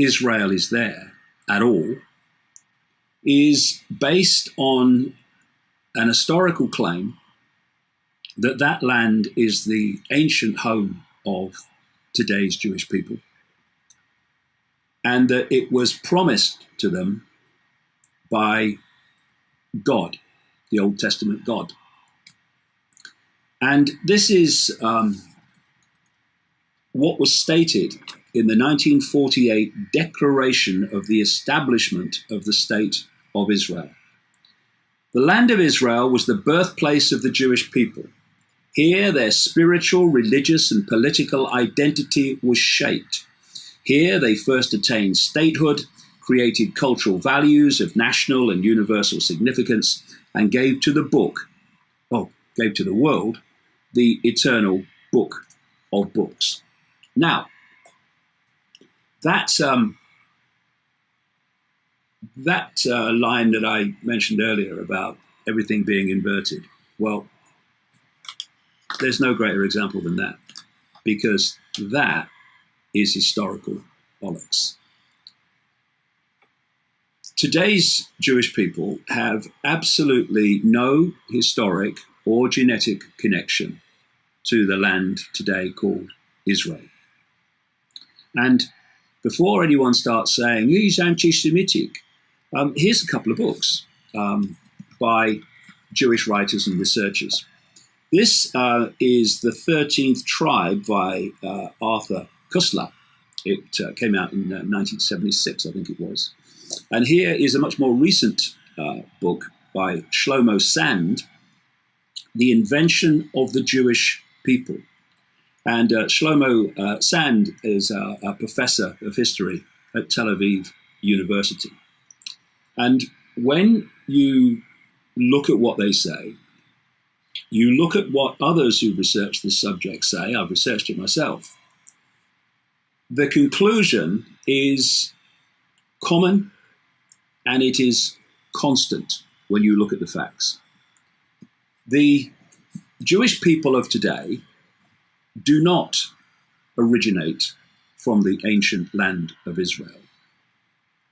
Israel is there at all is based on an historical claim that that land is the ancient home of today's Jewish people, and that it was promised to them by God, the Old Testament God. And this is what was stated in the 1948 Declaration of the Establishment of the State of Israel. The land of Israel was the birthplace of the Jewish people. Here their spiritual, religious, and political identity was shaped. Here they first attained statehood, created cultural values of national and universal significance, and gave to the world, the eternal book of books. Now, that line that I mentioned earlier about everything being inverted, well, there's no greater example than that, because that is historical bollocks. Today's Jewish people have absolutely no historic or genetic connection to the land today called Israel. And before anyone starts saying, he's anti-Semitic, here's a couple of books by Jewish writers and researchers. This is The 13th Tribe by Arthur Koestler. It came out in 1976, I think it was. And here is a much more recent book by Shlomo Sand, The Invention of the Jewish People. And Shlomo Sand is a professor of history at Tel Aviv University. And when you look at what they say, you look at what others who've researched this subject say, I've researched it myself, the conclusion is common and it is constant when you look at the facts. The Jewish people of today do not originate from the ancient land of Israel,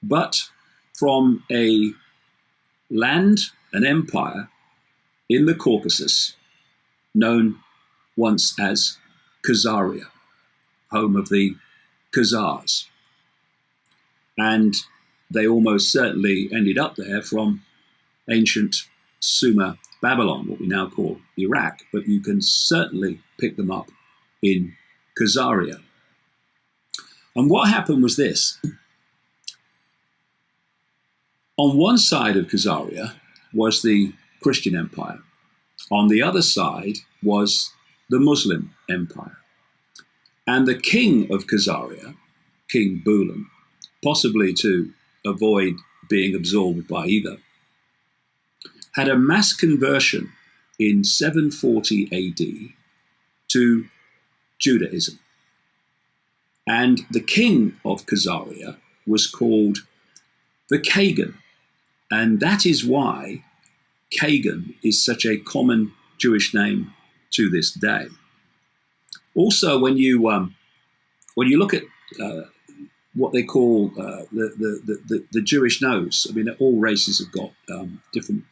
but from a land, an empire in the Caucasus known once as Khazaria, home of the Khazars. And they almost certainly ended up there from ancient Sumer Babylon, what we now call Iraq, but you can certainly pick them up in Khazaria. And what happened was this. On one side of Khazaria was the Christian Empire. On the other side was the Muslim Empire. And the king of Khazaria, King Bulan, possibly to avoid being absorbed by either, had a mass conversion in 740 AD to Judaism. And the king of Khazaria was called the Kagan. And that is why Kagan is such a common Jewish name to this day. Also, when you look at what they call the Jewish nose, I mean, all races have got different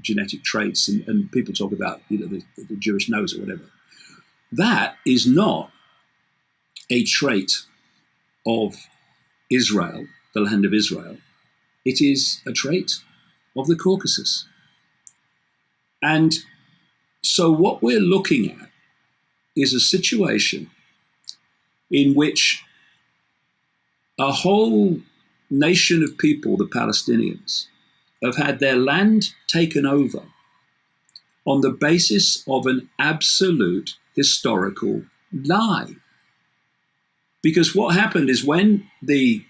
genetic traits, and people talk about the Jewish nose or whatever. That is not a trait of Israel, the land of Israel. It is a trait of the Caucasus. And so what we're looking at is a situation in which a whole nation of people, the Palestinians, have had their land taken over on the basis of an absolute historical lie. Because what happened is when the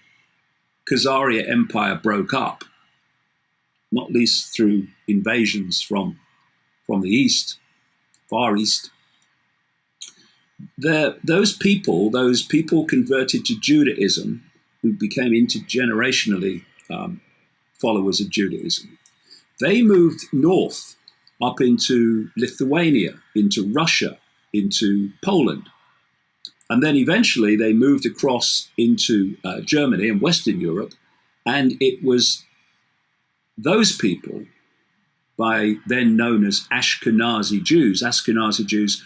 Khazaria Empire broke up, not least through invasions from the east, Far East, those people converted to Judaism, who became intergenerationally followers of Judaism. They moved north up into Lithuania, into Russia, into Poland. And then eventually they moved across into Germany and Western Europe. And it was those people, by then known as Ashkenazi Jews. Ashkenazi Jews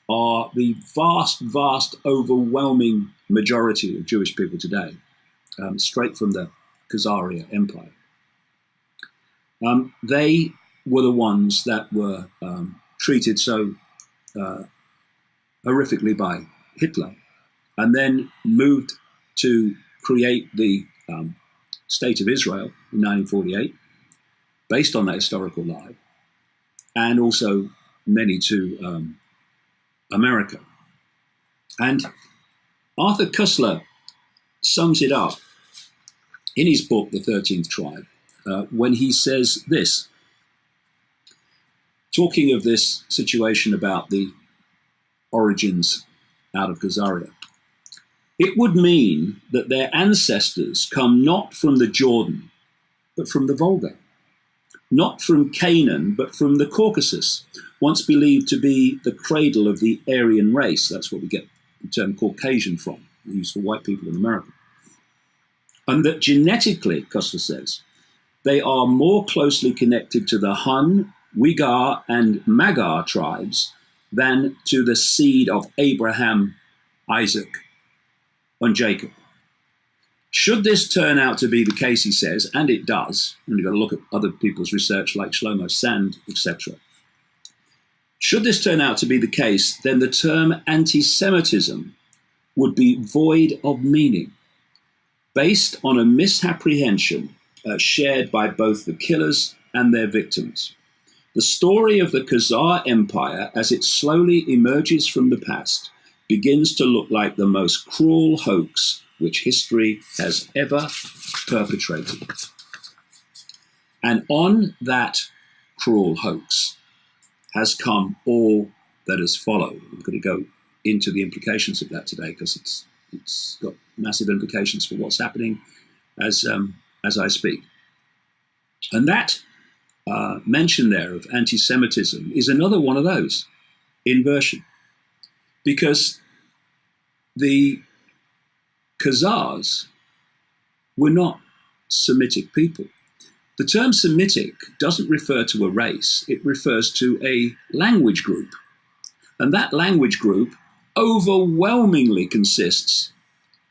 are the vast, vast, overwhelming majority of Jewish people today, straight from the Khazaria Empire. They were the ones that were treated so horrifically by Hitler, and then moved to create the State of Israel in 1948, based on that historical lie, and also many to America. And Arthur Koestler sums it up in his book, The 13th Tribe, when he says this, talking of this situation about the origins out of Khazaria. It would mean that their ancestors come not from the Jordan, but from the Volga, not from Canaan, but from the Caucasus, once believed to be the cradle of the Aryan race. That's what we get the term Caucasian from, used for white people in America. And that genetically, Koestler says, they are more closely connected to the Hun, Uyghur, and Magyar tribes than to the seed of Abraham, Isaac, and Jacob. Should this turn out to be the case, he says, and it does, and you've got to look at other people's research like Shlomo Sand, etc. Should this turn out to be the case, then the term anti-Semitism would be void of meaning, based on a misapprehension shared by both the killers and their victims. The story of the Khazar Empire, as it slowly emerges from the past, begins to look like the most cruel hoax which history has ever perpetrated. And on that cruel hoax has come all that has followed. I'm going to go into the implications of that today because it's got massive implications for what's happening as I speak. And that mention there of anti-Semitism is another one of those, inversion. Because the Khazars were not Semitic people. The term Semitic doesn't refer to a race, it refers to a language group. And that language group overwhelmingly consists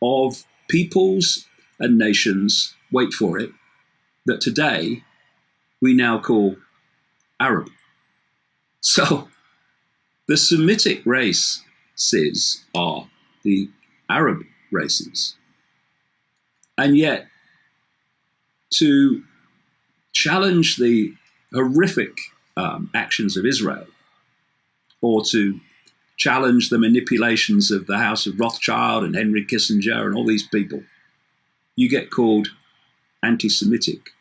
of peoples and nations, wait for it, that today we now call Arab. So the Semitic races are the Arab races. And yet, to challenge the horrific actions of Israel, or to challenge the manipulations of the House of Rothschild and Henry Kissinger and all these people, you get called anti-Semitic,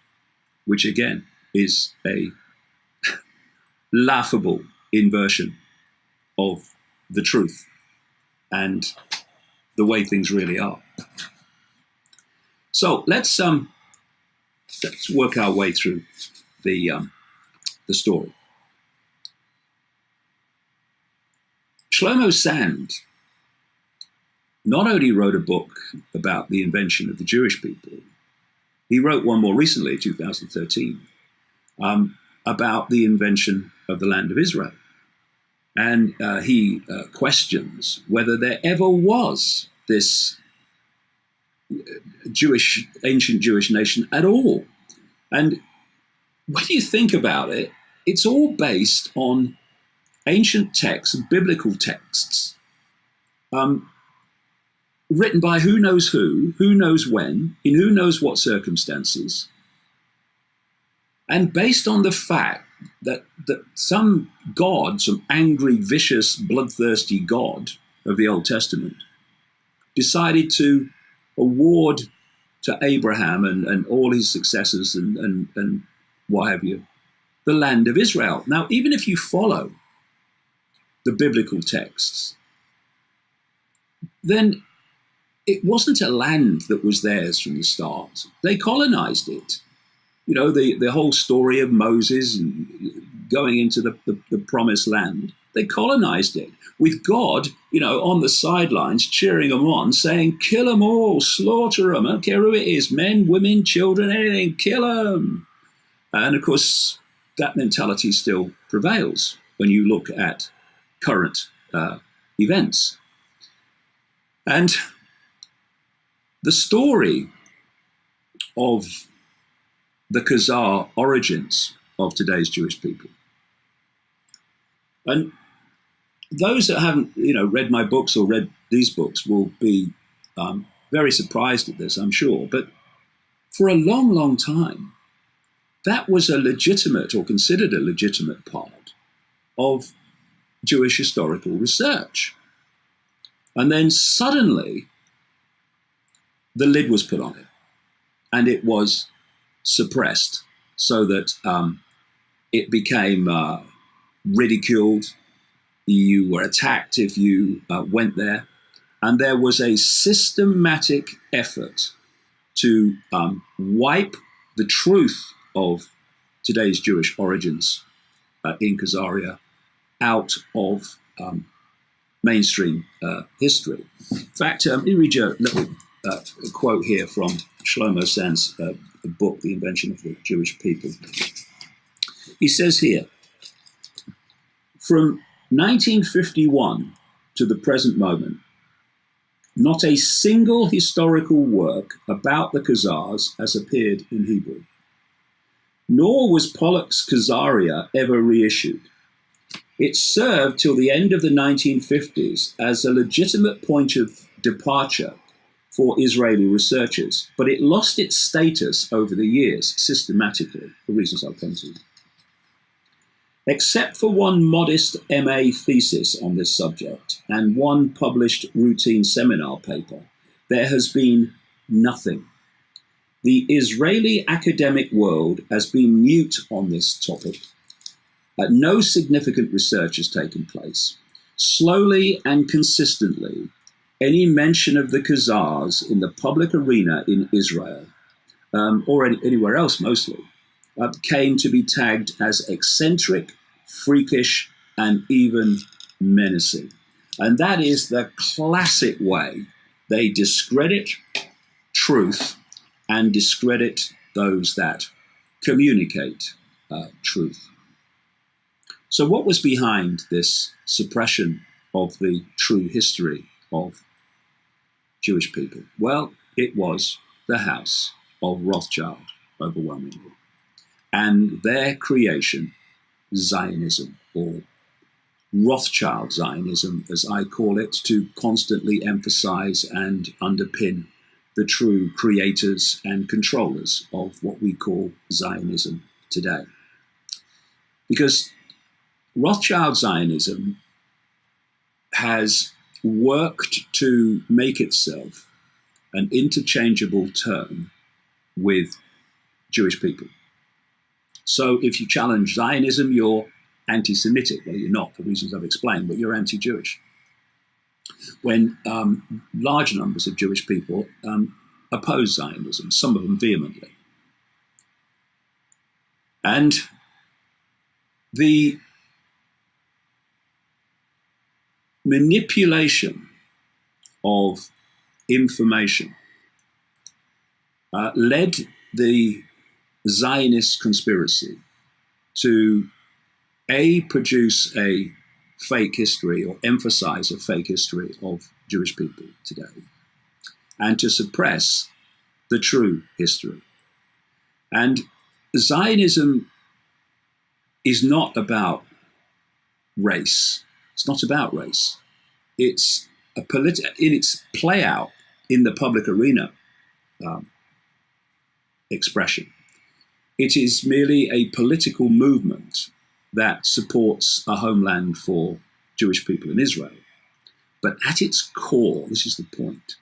which again is a laughable inversion of the truth and the way things really are. So let's work our way through the story. Shlomo Sand not only wrote a book about the invention of the Jewish people, he wrote one more recently, 2013, about the invention of the land of Israel. And he questions whether there ever was this ancient Jewish nation at all. And when you think about it, it's all based on ancient texts, biblical texts, written by who knows when, in who knows what circumstances, and based on the fact that some God, some angry, vicious, bloodthirsty God of the Old Testament, decided to award to Abraham and all his successors and what have you, the land of Israel. Now, even if you follow the biblical texts, then it wasn't a land that was theirs from the start. They colonized it. You know, the whole story of Moses and going into the promised land They colonized it with God, on the sidelines, cheering them on, saying, kill them all, slaughter them. I don't care who it is, men, women, children, anything, kill them. And of course, that mentality still prevails when you look at current events. And the story of the Khazar origins of today's Jewish people. And those that haven't, read my books or read these books will be very surprised at this, I'm sure. But for a long, long time, that was a legitimate or considered a legitimate part of Jewish historical research. And then suddenly, the lid was put on it, and it was suppressed so that it became ridiculed. You were attacked if you went there. And there was a systematic effort to wipe the truth of today's Jewish origins in Khazaria out of mainstream history. In fact, let me read you a little quote here from Shlomo Sand's book, The Invention of the Jewish People. He says here, from 1951 to the present moment, not a single historical work about the Khazars has appeared in Hebrew, nor was Pollock's Khazaria ever reissued. It served till the end of the 1950s as a legitimate point of departure for Israeli researchers, but it lost its status over the years systematically, for reasons I'll come to. Except for one modest MA thesis on this subject and one published routine seminar paper, there has been nothing. The Israeli academic world has been mute on this topic. No significant research has taken place. Slowly and consistently, any mention of the Khazars in the public arena in Israel, or anywhere else mostly, came to be tagged as eccentric, freakish, and even menacing. And that is the classic way they discredit truth and discredit those that communicate truth. So what was behind this suppression of the true history of Jewish people? Well, it was the house of Rothschild, overwhelmingly, and their creation, Zionism, or Rothschild Zionism, as I call it, to constantly emphasize and underpin the true creators and controllers of what we call Zionism today. Because Rothschild Zionism has worked to make itself an interchangeable term with Jewish people. So if you challenge Zionism, you're anti-Semitic. Well, you're not, for reasons I've explained, but you're anti-Jewish. When large numbers of Jewish people oppose Zionism, some of them vehemently. And the manipulation of information led the Zionist conspiracy to produce a fake history or emphasize a fake history of Jewish people today, and to suppress the true history. And Zionism is not about race. It's not about race. It's in its play out in the public arena expression. It is merely a political movement that supports a homeland for Jewish people in Israel. But at its core, this is the point,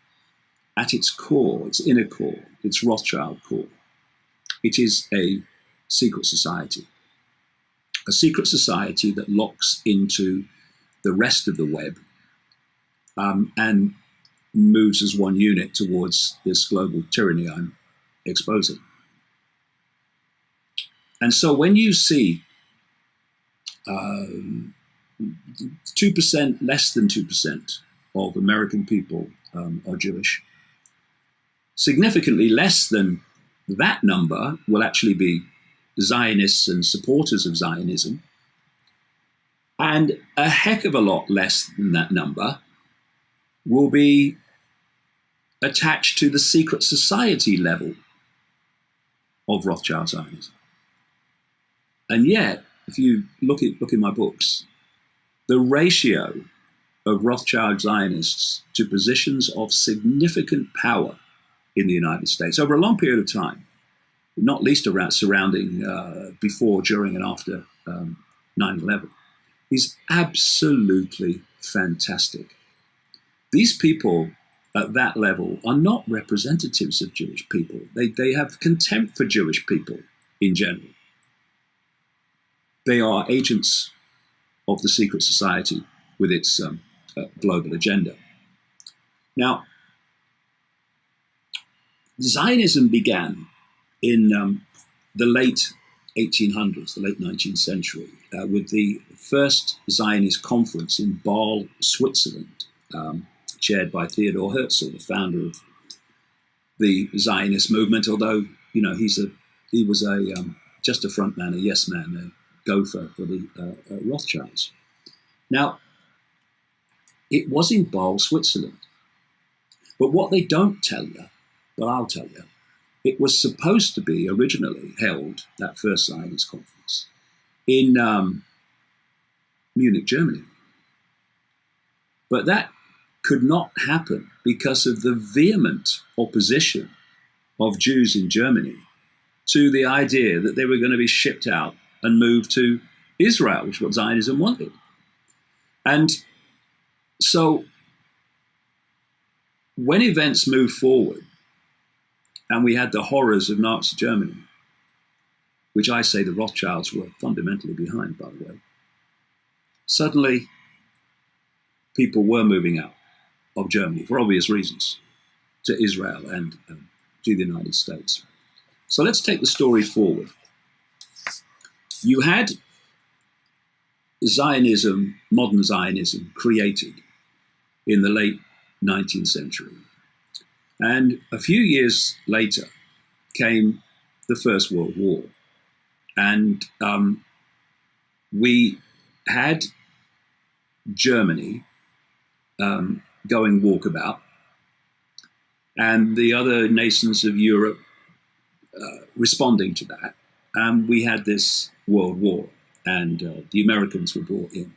at its core, its inner core, its Rothschild core, it is a secret society. A secret society that locks into the rest of the web and moves as one unit towards this global tyranny I'm exposing. And so when you see 2%, less than 2% of American people are Jewish. Significantly less than that number will actually be Zionists and supporters of Zionism. And a heck of a lot less than that number will be attached to the secret society level of Rothschild Zionism. And yet, if you look in my books, the ratio of Rothschild Zionists to positions of significant power in the United States over a long period of time, not least around surrounding before, during, and after 9/11, is absolutely fantastic. These people at that level are not representatives of Jewish people. They have contempt for Jewish people in general. They are agents of the secret society with its global agenda. Now, Zionism began in the late 1800s, the late 19th century, with the first Zionist conference in Basel, Switzerland, chaired by Theodor Herzl, the founder of the Zionist movement. Although he was just a front man, a yes man, a gopher for the Rothschilds. Now, it was in Basel, Switzerland, but what they don't tell you, but I'll tell you, it was supposed to be originally held, that first Zionist conference, in Munich, Germany. But that could not happen because of the vehement opposition of Jews in Germany to the idea that they were going to be shipped out and moved to Israel, which is what Zionism wanted. And so when events moved forward, and we had the horrors of Nazi Germany, which I say the Rothschilds were fundamentally behind, by the way, suddenly people were moving out of Germany, for obvious reasons, to Israel and to the United States. So let's take the story forward. You had Zionism, modern Zionism, created in the late 19th century. And a few years later came the First World War. And we had Germany going walkabout, and the other nations of Europe responding to that. And we had this World War, and the Americans were brought in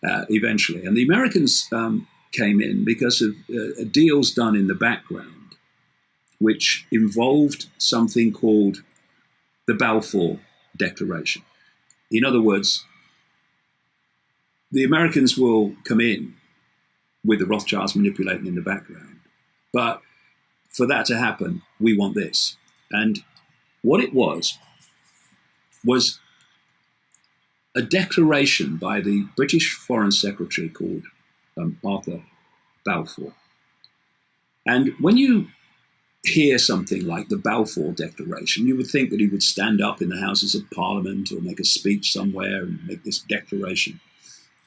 eventually. And the Americans came in because of deals done in the background, which involved something called the Balfour Declaration. In other words, the Americans will come in with the Rothschilds manipulating in the background. But for that to happen, we want this. And what it was a declaration by the British Foreign Secretary called Arthur Balfour. And when you hear something like the Balfour Declaration, you would think that he would stand up in the Houses of Parliament or make a speech somewhere and make this declaration.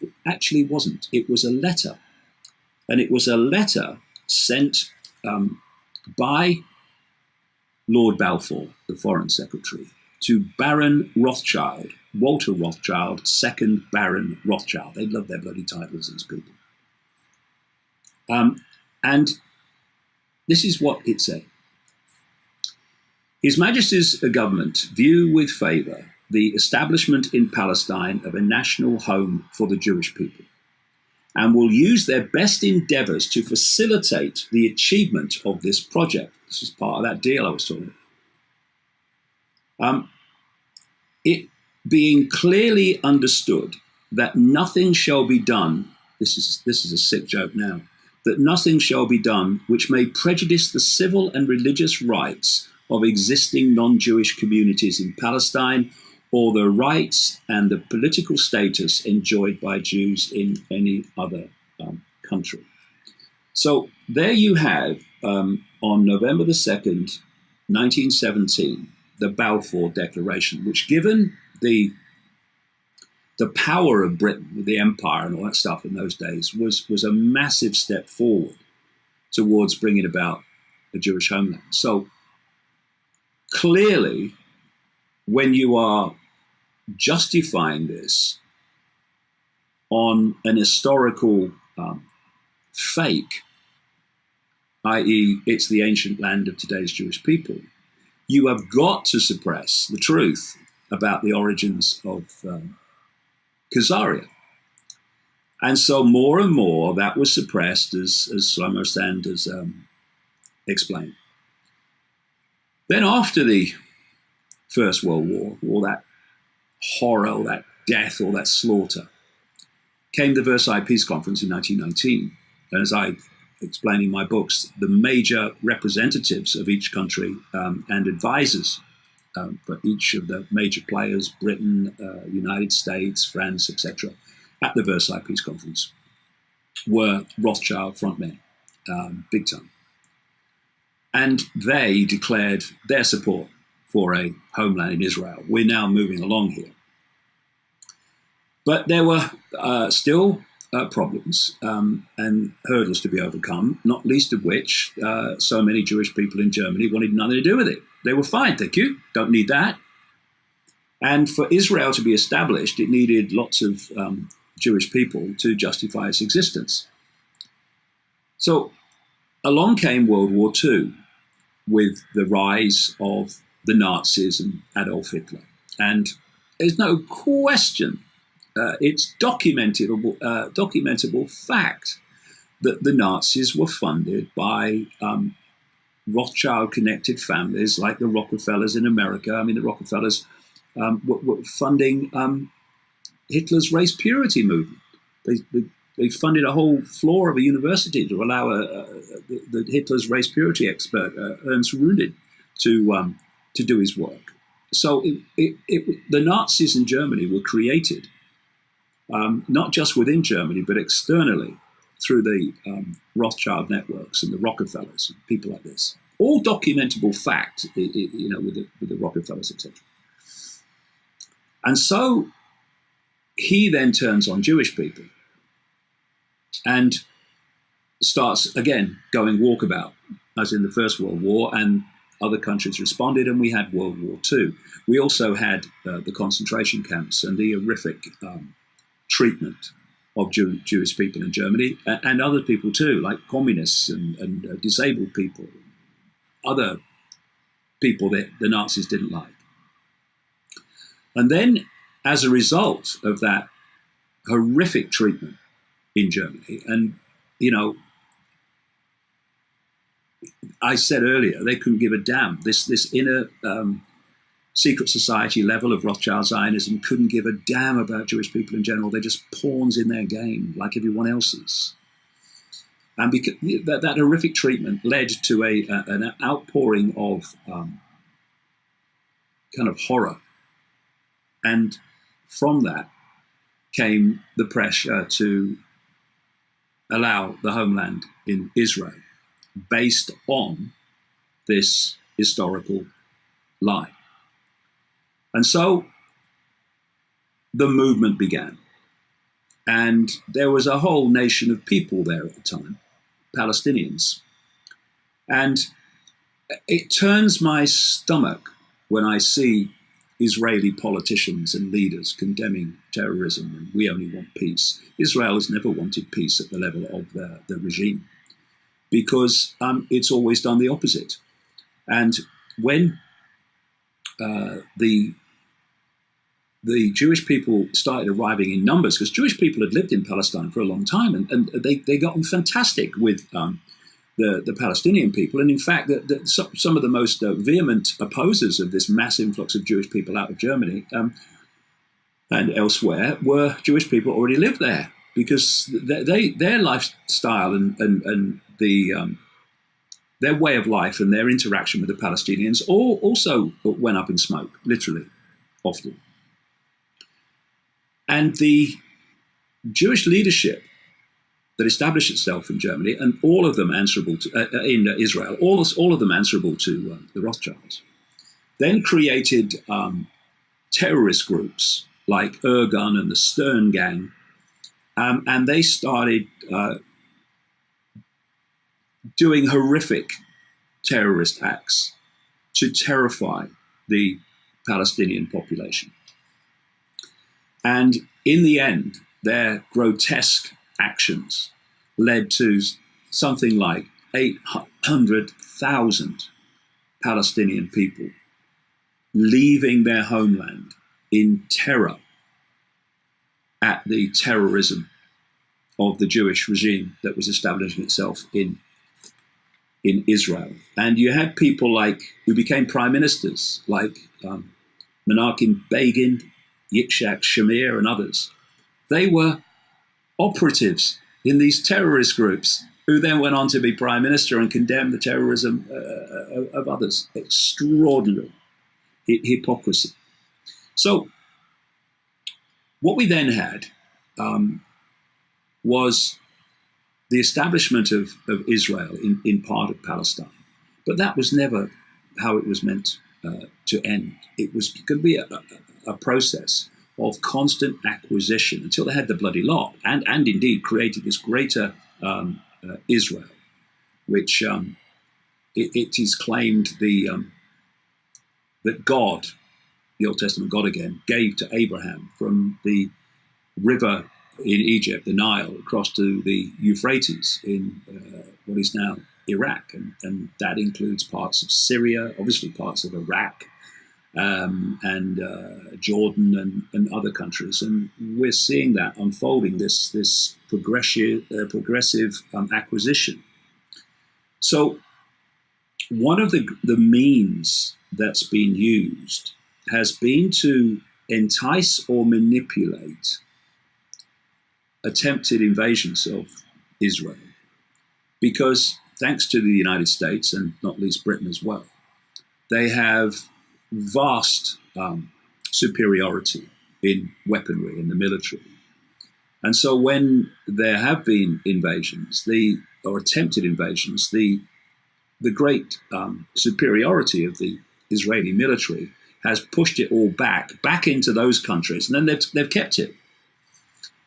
It actually wasn't. It was a letter. And it was a letter sent by Lord Balfour, the Foreign Secretary, to Baron Rothschild, Walter Rothschild, 2nd Baron Rothschild. They love their bloody titles, these people. And this is what it said. His Majesty's government view with favour the establishment in Palestine of a national home for the Jewish people, and will use their best endeavours to facilitate the achievement of this project. This is part of that deal I was talking about. It being clearly understood that nothing shall be done, this is a sick joke now, that nothing shall be done which may prejudice the civil and religious rights of existing non-Jewish communities in Palestine, or the rights and the political status enjoyed by Jews in any other country. So there you have, on November the 2nd, 1917, the Balfour Declaration, which, given the the power of Britain with the empire and all that stuff in those days was a massive step forward towards bringing about a Jewish homeland. So clearly, when you are justifying this on an historical fake, i.e., it's the ancient land of today's Jewish people, you have got to suppress the truth about the origins of Khazaria. And so more and more that was suppressed, as Shlomo Sanders explained. Then after the First World War, all that horror, all that death, all that slaughter, came the Versailles Peace Conference in 1919. And as I explain in my books, the major representatives of each country and advisors for each of the major players, Britain, United States, France, etc., at the Versailles Peace Conference, were Rothschild frontmen, big time. And they declared their support for a homeland in Israel. We're now moving along here. But there were still problems and hurdles to be overcome, not least of which so many Jewish people in Germany wanted nothing to do with it. They were fine, thank you, don't need that. And for Israel to be established, it needed lots of Jewish people to justify its existence. So along came World War II with the rise of the Nazis and Adolf Hitler. And there's no question, it's documentable fact that the Nazis were funded by Rothschild-connected families like the Rockefellers in America. I mean, the Rockefellers were funding Hitler's race purity movement. They funded a whole floor of a university to allow the Hitler's race purity expert, Ernst Rundin, to do his work. So the Nazis in Germany were created, not just within Germany, but externally through the Rothschild networks and the Rockefellers and people like this. All documentable fact, with the Rockefellers, etc. And so he then turns on Jewish people and starts, again, going walkabout, as in the First World War, and other countries responded, and we had World War II. We also had the concentration camps and the horrific treatment of Jewish people in Germany, and other people too, like communists and disabled people, other people that the Nazis didn't like. And then, as a result of that horrific treatment in Germany, and, I said earlier, they couldn't give a damn. This inner secret society level of Rothschild Zionism couldn't give a damn about Jewish people in general. They're just pawns in their game, like everyone else's. And because that horrific treatment led to an outpouring of kind of horror. And from that came the pressure to allow the homeland in Israel based on this historical lie. And so the movement began. And there was a whole nation of people there at the time, Palestinians. And it turns my stomach when I see Israeli politicians and leaders condemning terrorism and we only want peace. Israel has never wanted peace at the level of the regime, because it's always done the opposite. And when the Jewish people started arriving in numbers, because Jewish people had lived in Palestine for a long time, and they got on fantastic with the Palestinian people. And in fact, some of the most vehement opposers of this mass influx of Jewish people out of Germany and elsewhere were Jewish people who already lived there, because their lifestyle and their way of life and their interaction with the Palestinians also went up in smoke, literally, often. And the Jewish leadership that established itself in Germany, and all of them answerable to, in Israel, all of them answerable to the Rothschilds, then created terrorist groups like Ergun and the Stern Gang, and they started doing horrific terrorist acts to terrify the Palestinian population. And in the end, their grotesque actions led to something like 800,000 Palestinian people leaving their homeland in terror at the terrorism of the Jewish regime that was establishing itself in Israel. And you had people who became prime ministers, like Menachem Begin, Yitzhak Shamir, and others. They were operatives in these terrorist groups who then went on to be prime minister and condemn the terrorism of others. Extraordinary hypocrisy. So what we then had was the establishment of Israel in part of Palestine. But that was never how it was meant to end. It was going to be a process of constant acquisition until they had the bloody lot, and indeed created this greater Israel, which it is claimed that God, the Old Testament God again, gave to Abraham from the river in Egypt, the Nile, across to the Euphrates in what is now Iraq. And that includes parts of Syria, obviously parts of Iraq, and Jordan and other countries. And we're seeing that unfolding, this progressive acquisition. So one of the means that's been used has been to entice or manipulate attempted invasions of Israel, because thanks to the United States and not least Britain as well, they have vast superiority in weaponry in the military. And so when there have been invasions, or attempted invasions, the great superiority of the Israeli military has pushed it all back into those countries, and then they've kept it.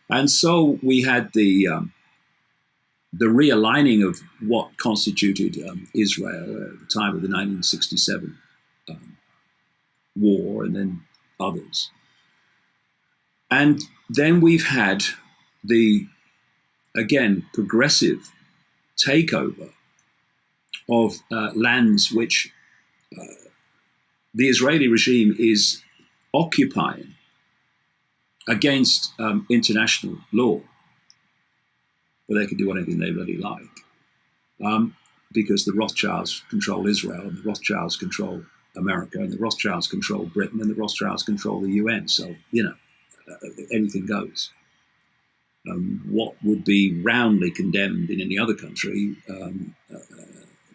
And so we had the realigning of what constituted Israel at the time of the 1967 war, and then others. And then we've had the, again, progressive takeover of lands which the Israeli regime is occupying against international law. But they can do anything they really like, because the Rothschilds control Israel, and the Rothschilds control America, and the Rothschilds control Britain, and the Rothschilds control the UN. So, anything goes. What would be roundly condemned in any other country,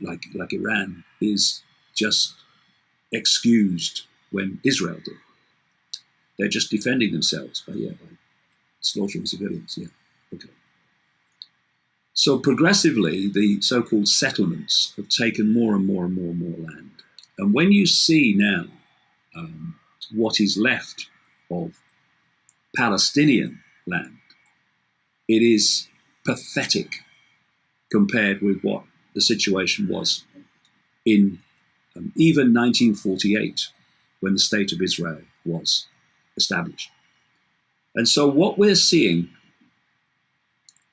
like Iran, is just excused when Israel do. They're just defending themselves by slaughtering civilians. Yeah, okay. So progressively, the so-called settlements have taken more and more and more and more land. And when you see now what is left of Palestinian land, it is pathetic compared with what the situation was in even 1948, when the State of Israel was established. And so what we're seeing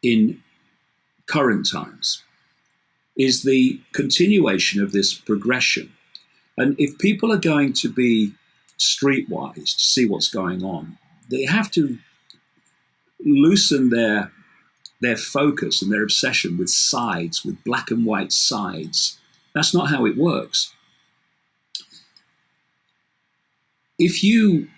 in current times is the continuation of this progression. And if people are going to be streetwise to see what's going on, they have to loosen their focus and their obsession with sides, with black and white sides. That's not how it works. If you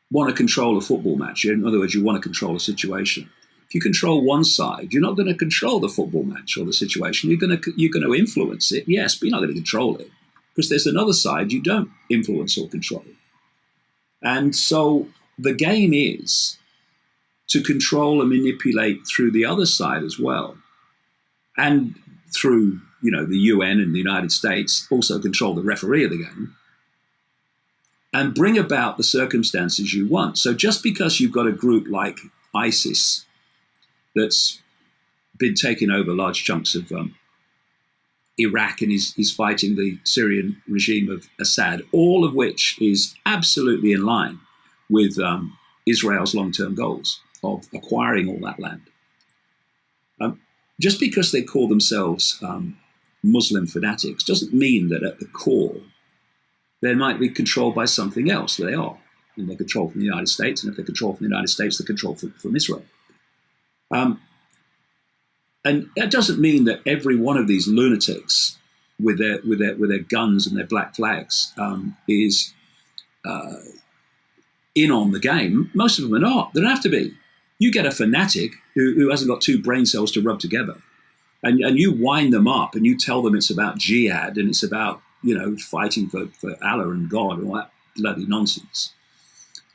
want to control a football match, in other words, you want to control a situation, if you control one side, you're not going to control the football match or the situation. You're going to influence it, yes, but you're not going to control it, because there's another side you don't influence or control. And so the game is to control and manipulate through the other side as well, and through the UN and the United States also control the referee of the game. and bring about the circumstances you want. So just because you've got a group like ISIS that's been taking over large chunks of Iraq and is fighting the Syrian regime of Assad, all of which is absolutely in line with Israel's long-term goals of acquiring all that land. Just because they call themselves Muslim fanatics doesn't mean that at the core they might be controlled by something else. They are. And they're controlled from the United States, and if they're controlled from the United States, they're controlled from Israel. And that doesn't mean that every one of these lunatics with their guns and their black flags is in on the game. Most of them are not. They don't have to be. You get a fanatic who hasn't got two brain cells to rub together, and you wind them up and you tell them it's about jihad and it's about, fighting for Allah and God and all that bloody nonsense.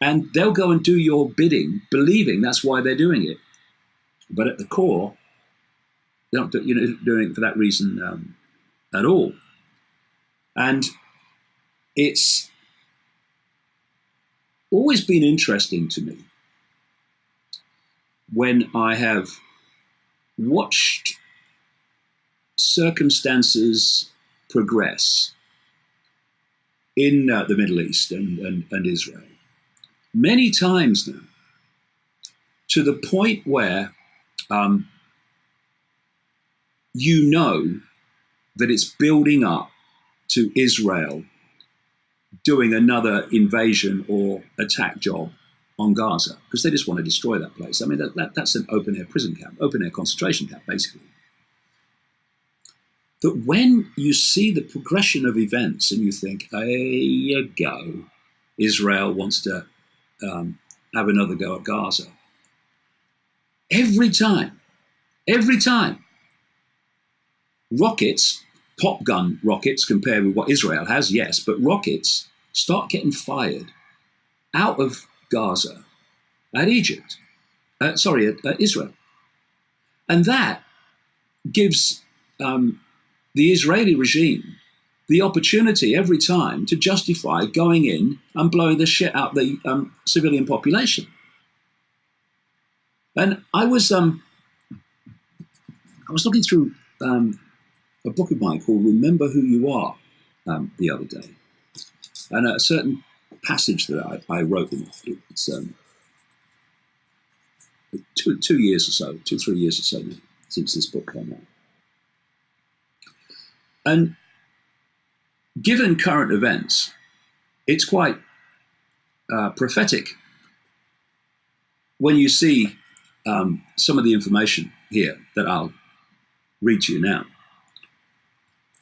And they'll go and do your bidding, believing that's why they're doing it. But at the core, they're not doing it for that reason at all. And it's always been interesting to me when I have watched circumstances progress in the Middle East and Israel, many times now, to the point where you know that it's building up to Israel doing another invasion or attack job on Gaza, because they just want to destroy that place. I mean, that's an open-air prison camp, open-air concentration camp, basically. But when you see the progression of events and you think, there you go, Israel wants to have another go at Gaza. Every time, rockets, pop gun rockets compared with what Israel has, yes, but rockets start getting fired out of Gaza at Israel. And that gives the Israeli regime the opportunity every time to justify going in and blowing the shit out the civilian population. And I was looking through a book of mine called Remember Who You Are the other day. And a certain passage that I wrote in it, it's 2 years or so, 3 years or so now, since this book came out. And given current events, it's quite prophetic when you see some of the information here that I'll read to you now.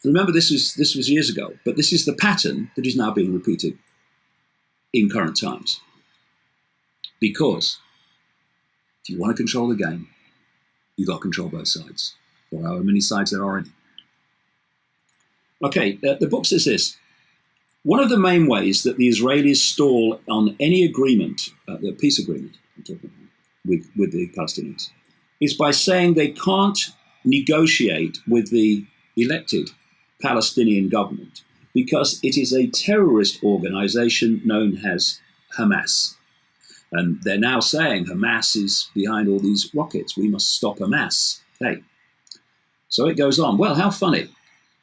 Remember, this was years ago, but this is the pattern that is now being repeated in current times. Because if you want to control the game, you've got to control both sides, or however many sides there are in it. Okay, the book says this. One of the main ways that the Israelis stall on any agreement, the peace agreement I'm talking about, with the Palestinians, is by saying they can't negotiate with the elected Palestinian government because it is a terrorist organization known as Hamas. And they're now saying Hamas is behind all these rockets. We must stop Hamas. Okay. So it goes on. Well, how funny.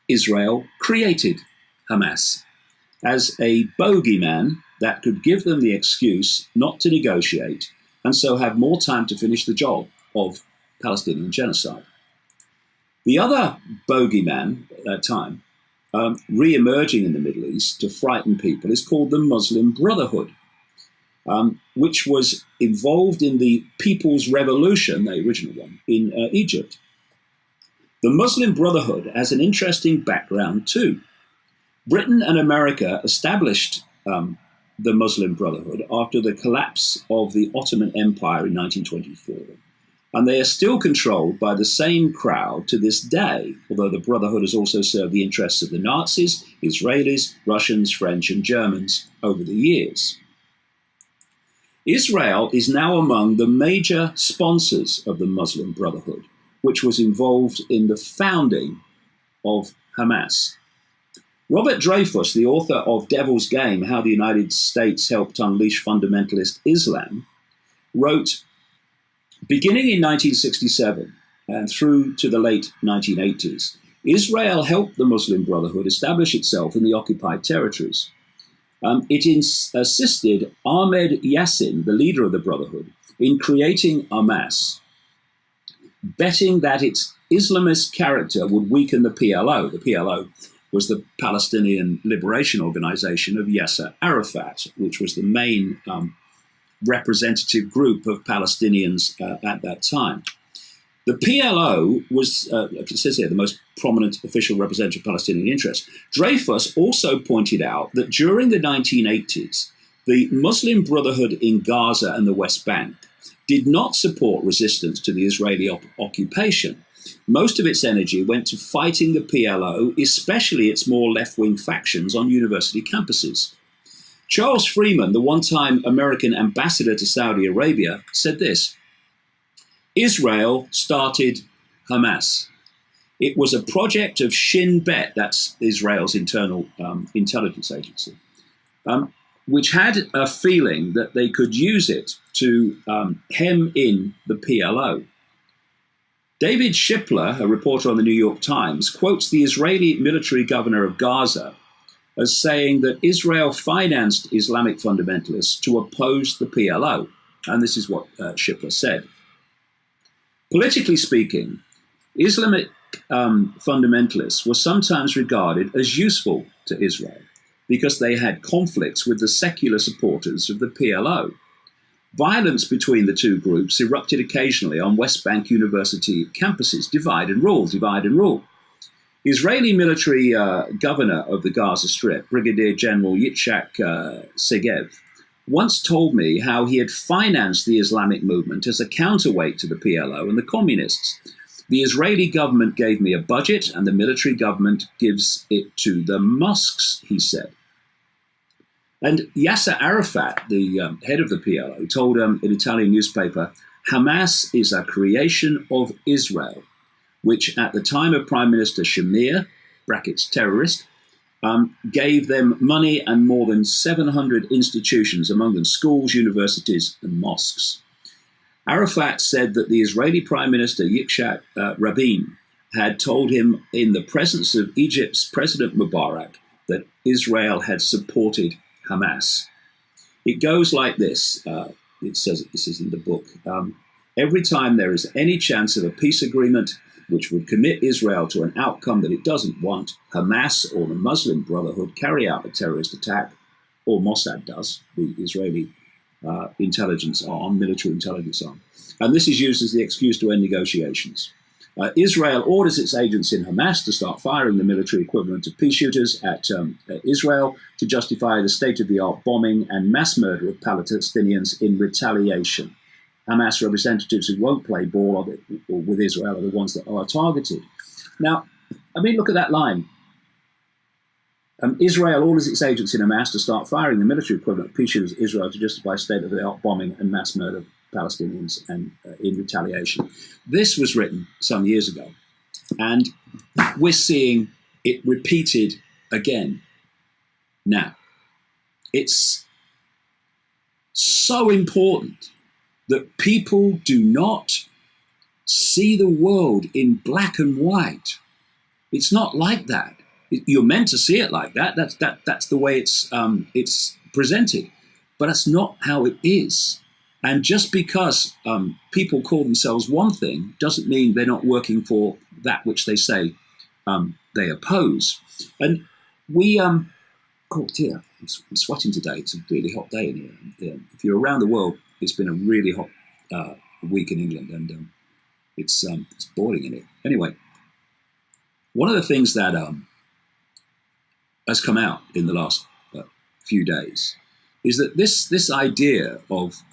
Israel created Hamas as a bogeyman that could give them the excuse not to negotiate and so have more time to finish the job of Palestinian genocide. The other bogeyman at that time, re-emerging in the Middle East to frighten people, is called the Muslim Brotherhood, which was involved in the People's Revolution, the original one, in Egypt. The Muslim Brotherhood has an interesting background too. Britain and America established the Muslim Brotherhood after the collapse of the Ottoman Empire in 1924. And they are still controlled by the same crowd to this day, although the Brotherhood has also served the interests of the Nazis, Israelis, Russians, French, and Germans over the years. Israel is now among the major sponsors of the Muslim Brotherhood, which was involved in the founding of Hamas. Robert Dreyfuss, the author of Devil's Game, How the United States Helped Unleash Fundamentalist Islam, wrote, beginning in 1967 and through to the late 1980s, Israel helped the Muslim Brotherhood establish itself in the occupied territories. It assisted Ahmed Yassin, the leader of the Brotherhood, in creating Hamas, betting that its Islamist character would weaken the PLO. The PLO was the Palestinian Liberation Organization of Yasser Arafat, which was the main representative group of Palestinians at that time. The PLO was, like it says here, the most prominent official representative of Palestinian interests. Dreyfuss also pointed out that during the 1980s, the Muslim Brotherhood in Gaza and the West Bank did not support resistance to the Israeli occupation. Most of its energy went to fighting the PLO, especially its more left-wing factions on university campuses. Charles Freeman, the one-time American ambassador to Saudi Arabia, said this: Israel started Hamas. It was a project of Shin Bet, that's Israel's internal intelligence agency, which had a feeling that they could use it to hem in the PLO. David Shipler, a reporter on the New York Times, quotes the Israeli military governor of Gaza as saying that Israel financed Islamic fundamentalists to oppose the PLO. And this is what Shipler said. Politically speaking, Islamic fundamentalists were sometimes regarded as useful to Israel because they had conflicts with the secular supporters of the PLO. Violence between the two groups erupted occasionally on West Bank University campuses. Divide and rule, divide and rule. Israeli military governor of the Gaza Strip, Brigadier General Yitzhak Segev, once told me how he had financed the Islamic movement as a counterweight to the PLO and the communists. The Israeli government gave me a budget and the military government gives it to the mosques, he said. And Yasser Arafat, the head of the PLO, told an Italian newspaper, Hamas is a creation of Israel, which at the time of Prime Minister Shamir, brackets terrorist, gave them money and more than 700 institutions, among them schools, universities, and mosques. Arafat said that the Israeli Prime Minister Yitzhak Rabin had told him in the presence of Egypt's President Mubarak that Israel had supported Hamas. It goes like this. It says this is in the book. Every time there is any chance of a peace agreement which would commit Israel to an outcome that it doesn't want, Hamas or the Muslim Brotherhood carry out a terrorist attack, or Mossad does, the Israeli intelligence arm, military intelligence arm. And this is used as the excuse to end negotiations. Israel orders its agents in Hamas to start firing the military equivalent of pea shooters at Israel to justify the state-of-the-art bombing and mass murder of Palestinians in retaliation. Hamas representatives who won't play ball with Israel are the ones that are targeted. Now, I mean, look at that line. Israel orders its agents in Hamas to start firing the military equivalent of pea shooters at Israel to justify state-of-the-art bombing and mass murder of Palestinians and in retaliation. This was written some years ago, and we're seeing it repeated again now. It's so important that people do not see the world in black and white. It's not like that. You're meant to see it like that. That's the way it's presented, but that's not how it is. And just because people call themselves one thing doesn't mean they're not working for that which they say they oppose. And we, oh dear, I'm sweating today. It's a really hot day in here. If you're around the world, it's been a really hot week in England, and it's boiling in it. Anyway, one of the things that has come out in the last few days is that this idea of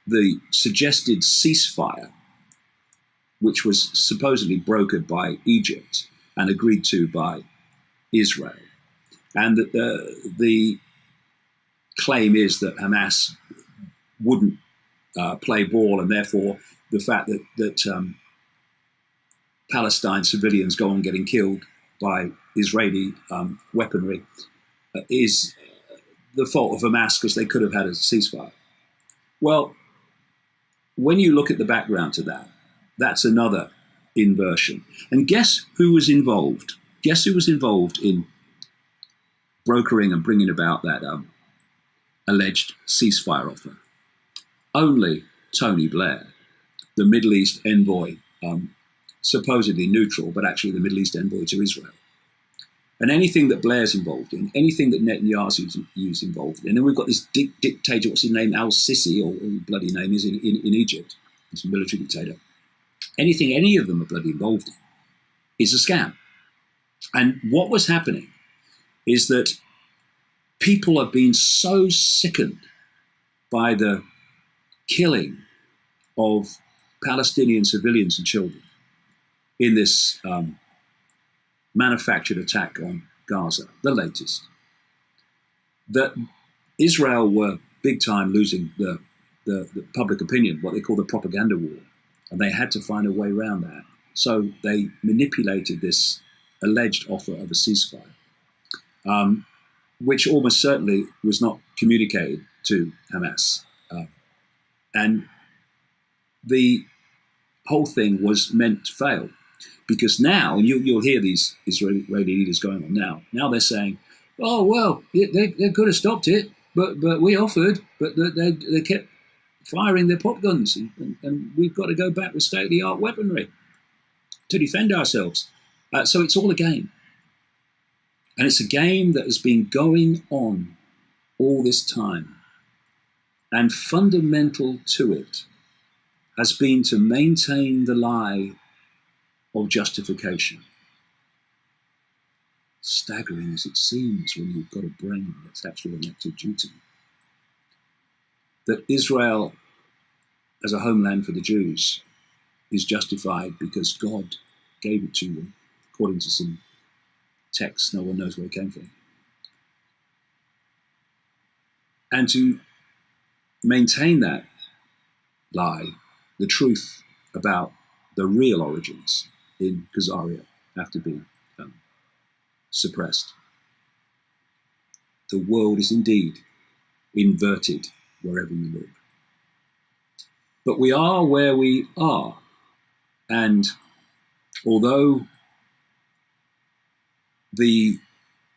the suggested ceasefire, which was supposedly brokered by Egypt and agreed to by Israel, and that the claim is that Hamas wouldn't play ball, and therefore the fact that Palestine civilians go on getting killed by Israeli weaponry is the fault of Hamas because they could have had a ceasefire. Well, when you look at the background to that, that's another inversion. And guess who was involved? Guess who was involved in brokering and bringing about that alleged ceasefire offer? Only Tony Blair, the Middle East envoy, supposedly neutral, but actually the Middle East envoy to Israel. And anything that Blair's involved in, anything that Netanyahu's involved in, and we've got this dictator, what's his name, Al-Sisi, or his bloody name is, in Egypt, he's a military dictator. Anything any of them are bloody involved in is a scam. And what was happening is that people have been so sickened by the killing of Palestinian civilians and children in this manufactured attack on Gaza, the latest, that Israel were big time losing the public opinion, what they call the propaganda war, and they had to find a way around that. So they manipulated this alleged offer of a ceasefire, which almost certainly was not communicated to Hamas. And the whole thing was meant to fail. Because now, and you'll hear these Israeli leaders going on now they're saying, oh, well, they could have stopped it, but we offered, but they kept firing their pop guns, and we've got to go back with state-of-the-art weaponry to defend ourselves. So it's all a game. And it's a game that has been going on all this time. And fundamental to it has been to maintain the lie of justification. Staggering as it seems when you've got a brain that's actually on active duty. That Israel, as a homeland for the Jews, is justified because God gave it to them, according to some texts no one knows where it came from. And to maintain that lie, the truth about the real origins in Khazaria have to be suppressed. The world is indeed inverted wherever you look. But we are where we are. And although the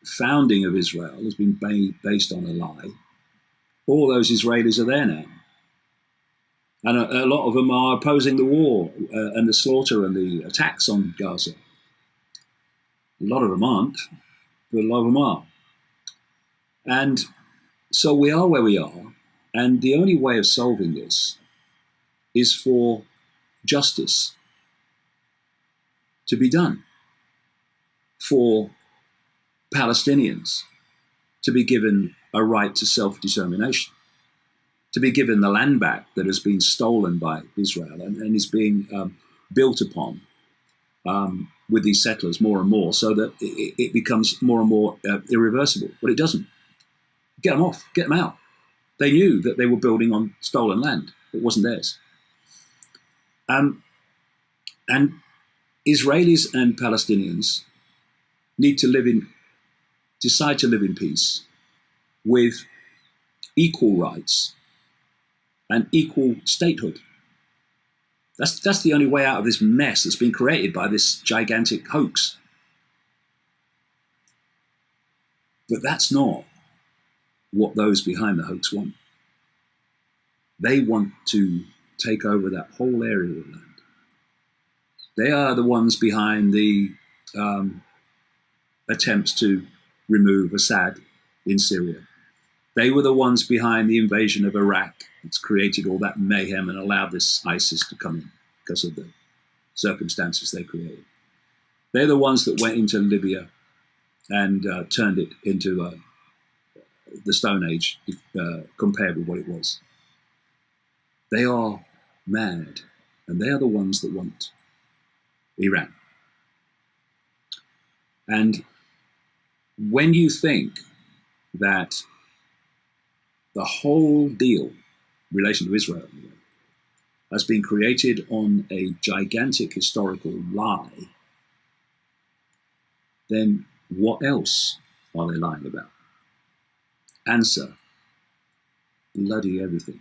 founding of Israel has been based on a lie, all those Israelis are there now. And a lot of them are opposing the war and the slaughter and the attacks on Gaza. A lot of them aren't, but a lot of them are. And so we are where we are. And the only way of solving this is for justice to be done, for Palestinians to be given a right to self-determination, to be given the land back that has been stolen by Israel and is being built upon with these settlers more and more, so that it becomes more and more irreversible. But it doesn't. Get them off, get them out. They knew that they were building on stolen land. It wasn't theirs. And Israelis and Palestinians need to decide to live in peace with equal rights and equal statehood. That's the only way out of this mess that's been created by this gigantic hoax. But that's not what those behind the hoax want. They want to take over that whole area of land. They are the ones behind the attempts to remove Assad in Syria. They were the ones behind the invasion of Iraq. It's created all that mayhem and allowed this ISIS to come in because of the circumstances they created. They're the ones that went into Libya and turned it into the Stone Age compared with what it was. They are mad, and they are the ones that want Iran. And when you think that the whole deal, in relation to Israel, has been created on a gigantic historical lie, then what else are they lying about? Answer: bloody everything.